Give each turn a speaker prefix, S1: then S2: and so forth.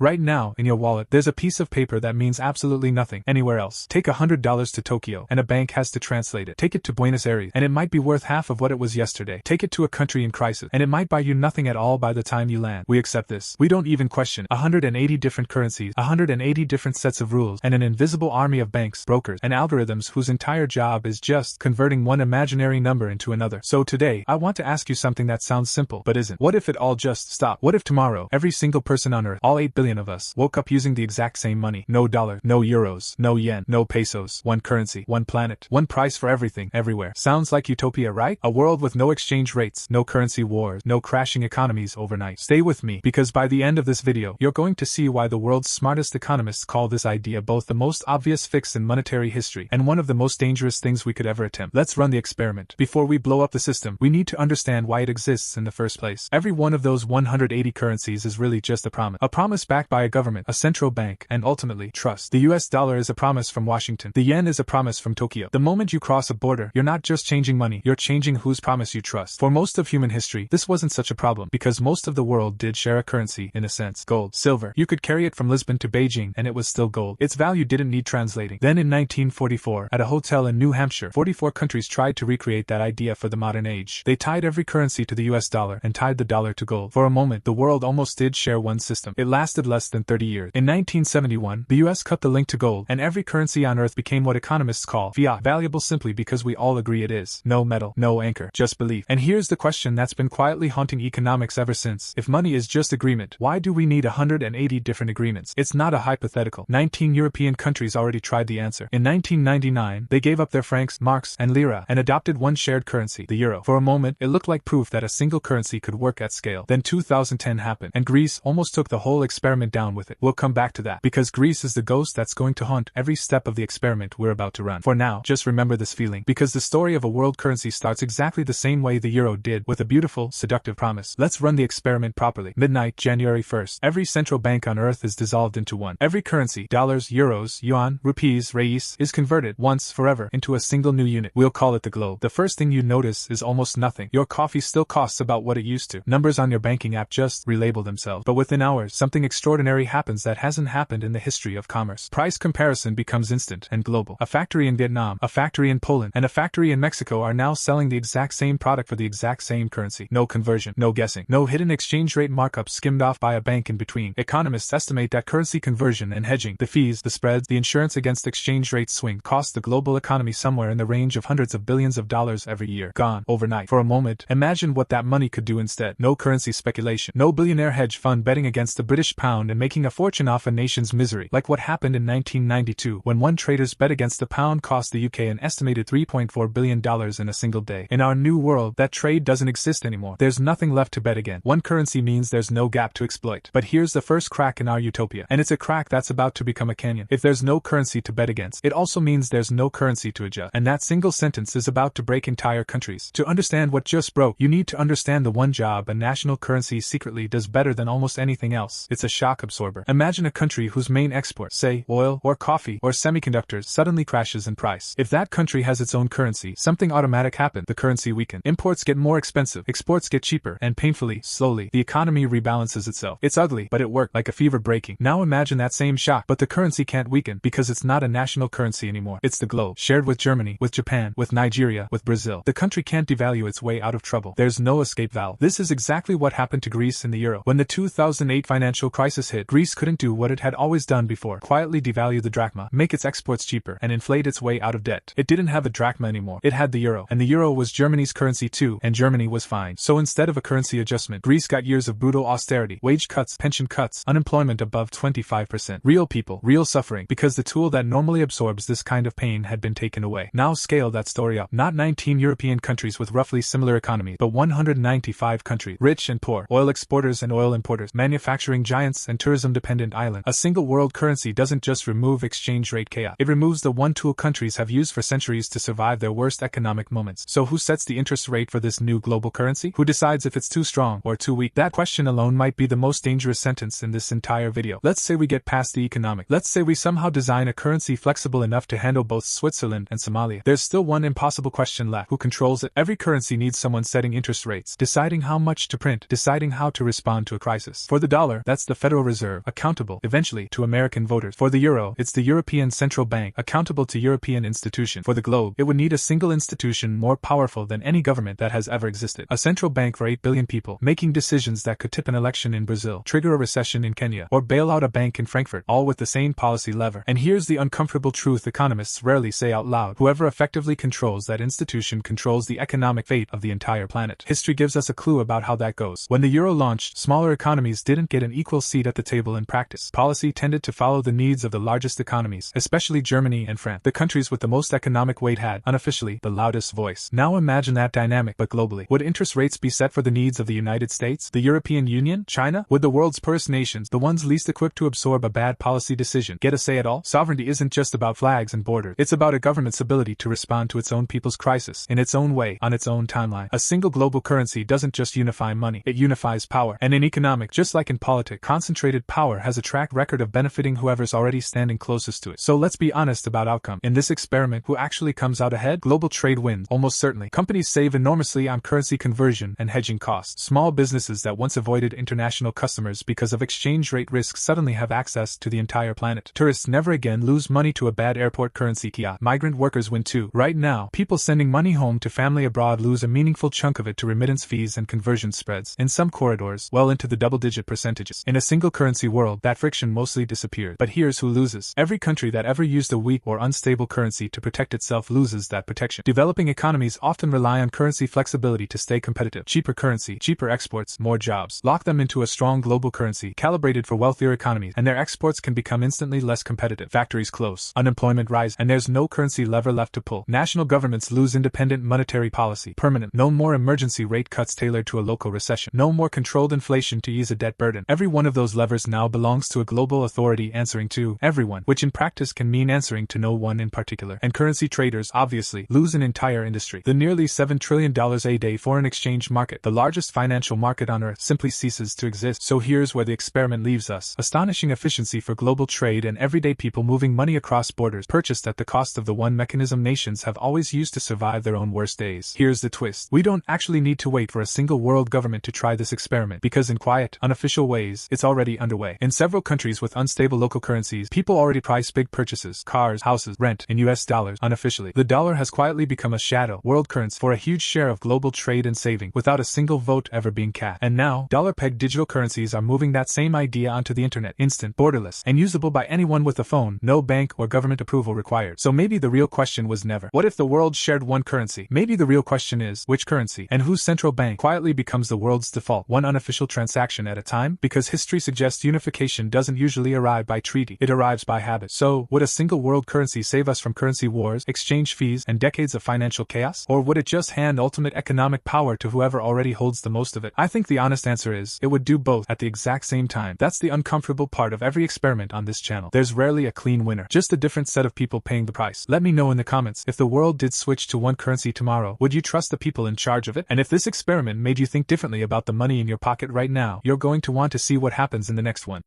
S1: Right now, in your wallet, there's a piece of paper that means absolutely nothing anywhere else. Take $100 to Tokyo, and a bank has to translate it. Take it to Buenos Aires, and it might be worth half of what it was yesterday. Take it to a country in crisis, and it might buy you nothing at all by the time you land. We accept this. We don't even question 180 different currencies, 180 different sets of rules, and an invisible army of banks, brokers, and algorithms whose entire job is just converting one imaginary number into another. So today, I want to ask you something that sounds simple, but isn't. What if it all just stopped? What if tomorrow, every single person on Earth, all 8 billion of us, woke up using the exact same money? No dollar, no euros, no yen, no pesos, one currency, one planet, one price for everything, everywhere. Sounds like utopia, right? A world with no exchange rates, no currency wars, no crashing economies overnight. Stay with me, because by the end of this video, you're going to see why the world's smartest economists call this idea both the most obvious fix in monetary history and one of the most dangerous things we could ever attempt. Let's run the experiment. Before we blow up the system, we need to understand why it exists in the first place. Every one of those 180 currencies is really just a promise backed by a government, a central bank, and ultimately, trust. The US dollar is a promise from Washington. The yen is a promise from Tokyo. The moment you cross a border, you're not just changing money, you're changing whose promise you trust. For most of human history, this wasn't such a problem, because most of the world did share a currency, in a sense. Gold, silver. You could carry it from Lisbon to Beijing, and it was still gold. Its value didn't need translating. Then in 1944, at a hotel in New Hampshire, 44 countries tried to recreate that idea for the modern age. They tied every currency to the US dollar, and tied the dollar to gold. For a moment, the world almost did share one system. It lasted less than 30 years. In 1971, the US cut the link to gold, and every currency on Earth became what economists call fiat, valuable simply because we all agree it is. No metal, no anchor, just belief. And here's the question that's been quietly haunting economics ever since. If money is just agreement, why do we need 180 different agreements? It's not a hypothetical. 19 European countries already tried the answer. In 1999, they gave up their francs, marks, and lira, and adopted one shared currency, the euro. For a moment, it looked like proof that a single currency could work at scale. Then 2010 happened, and Greece almost took the whole experiment down with it. We'll come back to that, because Greece is the ghost that's going to haunt every step of the experiment we're about to run. For now, just remember this feeling, because the story of a world currency starts exactly the same way the euro did, with a beautiful, seductive promise. Let's run the experiment properly. Midnight, January 1st. Every central bank on Earth is dissolved into one. Every currency, dollars, euros, yuan, rupees, reis, is converted, once, forever, into a single new unit. We'll call it the globe. The first thing you notice is almost nothing. Your coffee still costs about what it used to. Numbers on your banking app just relabel themselves. But within hours, something extraordinary happens that hasn't happened in the history of commerce. Price comparison becomes instant and global. A factory in Vietnam, a factory in Poland, and a factory in Mexico are now selling the exact same product for the exact same currency. No conversion, no guessing, no hidden exchange rate markup skimmed off by a bank in between. Economists estimate that currency conversion and hedging, the fees, the spreads, the insurance against exchange rate swing, cost the global economy somewhere in the range of hundreds of billions of dollars every year. Gone overnight. For a moment, imagine what that money could do instead. No currency speculation, no billionaire hedge fund betting against the British pound and making a fortune off a nation's misery, like what happened in 1992 when one trader's bet against the pound cost the UK an estimated $3.4 billion in a single day. In our new world, that trade doesn't exist anymore. There's nothing left to bet again. One currency means there's no gap to exploit. But here's the first crack in our utopia, and it's a crack that's about to become a canyon. If there's no currency to bet against, it also means there's no currency to adjust. And that single sentence is about to break entire countries. To understand what just broke, you need to understand the one job a national currency secretly does better than almost anything else. It's a shock absorber. Imagine a country whose main export, say, oil, or coffee, or semiconductors, suddenly crashes in price. If that country has its own currency, something automatic happens. The currency weakens. Imports get more expensive, exports get cheaper, and painfully, slowly, the economy rebalances itself. It's ugly, but it worked, like a fever breaking. Now imagine that same shock, but the currency can't weaken, because it's not a national currency anymore. It's the globe, shared with Germany, with Japan, with Nigeria, with Brazil. The country can't devalue its way out of trouble. There's no escape valve. This is exactly what happened to Greece in the euro. When the 2008 financial crisis hit, Greece couldn't do what it had always done before, quietly devalue the drachma, make its exports cheaper, and inflate its way out of debt. It didn't have a drachma anymore. It had the euro, and the euro was Germany's currency too, and Germany was fine. So instead of a currency adjustment, Greece got years of brutal austerity, wage cuts, pension cuts, unemployment above 25%. Real people, real suffering, because the tool that normally absorbs this kind of pain had been taken away. Now scale that story up. Not 19 European countries with roughly similar economies, but 195 countries, rich and poor, oil exporters and oil importers, manufacturing giants and tourism-dependent islands. A single world currency doesn't just remove exchange rate chaos. It removes the one tool countries have used for centuries to survive their worst economic moments. So who sets the interest rate for this new global currency? Who decides if it's too strong or too weak? That question alone might be the most dangerous sentence in this entire video. Let's say we get past the economic. Let's say we somehow design a currency flexible enough to handle both Switzerland and Somalia. There's still one impossible question left. Who controls it? Every currency needs someone setting interest rates, deciding how much to print, deciding how to respond to a crisis. For the dollar, that's the Federal Federal Reserve, accountable, eventually, to American voters. For the euro, it's the European Central Bank, accountable to European institutions. For the globe, it would need a single institution more powerful than any government that has ever existed. A central bank for 8 billion people, making decisions that could tip an election in Brazil, trigger a recession in Kenya, or bail out a bank in Frankfurt, all with the same policy lever. And here's the uncomfortable truth economists rarely say out loud: whoever effectively controls that institution controls the economic fate of the entire planet. History gives us a clue about how that goes. When the euro launched, smaller economies didn't get an equal seat at the table in practice. Policy tended to follow the needs of the largest economies, especially Germany and France. The countries with the most economic weight had, unofficially, the loudest voice. Now imagine that dynamic, but globally. Would interest rates be set for the needs of the United States, the European Union, China? Would the world's poorest nations, the ones least equipped to absorb a bad policy decision, get a say at all? Sovereignty isn't just about flags and borders. It's about a government's ability to respond to its own people's crisis, in its own way, on its own timeline. A single global currency doesn't just unify money, it unifies power. And in economic, just like in politics, concentrated power has a track record of benefiting whoever's already standing closest to it. So let's be honest about outcome. In this experiment, who actually comes out ahead? Global trade wins, almost certainly. Companies save enormously on currency conversion and hedging costs. Small businesses that once avoided international customers because of exchange rate risks suddenly have access to the entire planet. Tourists never again lose money to a bad airport currency kiosk. Migrant workers win too. Right now, people sending money home to family abroad lose a meaningful chunk of it to remittance fees and conversion spreads. In some corridors, well into the double-digit percentages. In a single currency world, that friction mostly disappears. But here's who loses. Every country that ever used a weak or unstable currency to protect itself loses that protection. Developing economies often rely on currency flexibility to stay competitive. Cheaper currency, cheaper exports, more jobs. Lock them into a strong global currency, calibrated for wealthier economies, and their exports can become instantly less competitive. Factories close, unemployment rise, and there's no currency lever left to pull. National governments lose independent monetary policy. Permanent. No more emergency rate cuts tailored to a local recession. No more controlled inflation to ease a debt burden. Every one of those levers now belongs to a global authority answering to everyone, which in practice can mean answering to no one in particular. And currency traders, obviously, lose an entire industry. The nearly $7 trillion a day foreign exchange market, the largest financial market on earth, simply ceases to exist. So here's where the experiment leaves us. Astonishing efficiency for global trade and everyday people moving money across borders, purchased at the cost of the one mechanism nations have always used to survive their own worst days. Here's the twist. We don't actually need to wait for a single world government to try this experiment, because in quiet, unofficial ways, it's already underway. In several countries with unstable local currencies, people already price big purchases, cars, houses, rent, in US dollars. Unofficially, the dollar has quietly become a shadow world currency for a huge share of global trade and saving, without a single vote ever being cast. And now, dollar-pegged digital currencies are moving that same idea onto the internet, instant, borderless, and usable by anyone with a phone, no bank or government approval required. So maybe the real question was never, what if the world shared one currency? Maybe the real question is, which currency, and whose central bank quietly becomes the world's default, one unofficial transaction at a time? Because history suggests unification doesn't usually arrive by treaty, it arrives by habit. So, would a single world currency save us from currency wars, exchange fees, and decades of financial chaos? Or would it just hand ultimate economic power to whoever already holds the most of it? I think the honest answer is, it would do both at the exact same time. That's the uncomfortable part of every experiment on this channel. There's rarely a clean winner, just a different set of people paying the price. Let me know in the comments, if the world did switch to one currency tomorrow, would you trust the people in charge of it? And if this experiment made you think differently about the money in your pocket right now, you're going to want to see what happens in the next one.